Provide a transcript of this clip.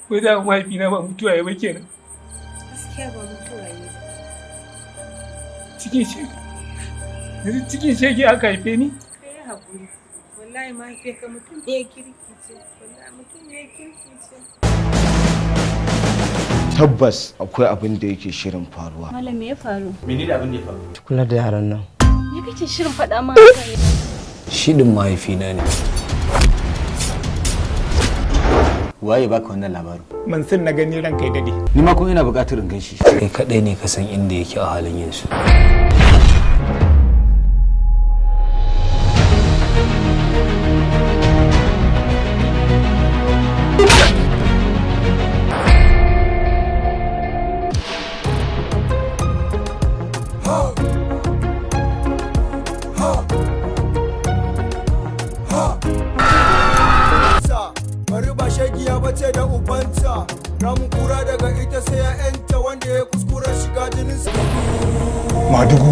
Wai da mahaifina ba mutuwa ya ba kenan. Gaskiya ba mutuwa ya ba. Cikin shege aka haife ni? Kai haƙuri. Wallahi mahaifiyarka mutum ne kirki ce. Wallahi mutum ne kirki ce. Tabbas akwai abin da yake shirin faruwa. Malam me ya faru? Menene abin da ya faru? Kula da yaran nan. Me kake shirin faɗa ma haka ne? Shi din mahaifina ne. Waye baka wannan labarin? Mansur na gani ranka ya dade. Ni ma kuma ina buƙatar in ganshi. Kai kadai ne ka san inda yake a halin yanzu. Bari ba shagiya bace da ubanta, ramu kura daga ita sai ya 'yanta wanda ya kuskura shiga jinin sa. Madugu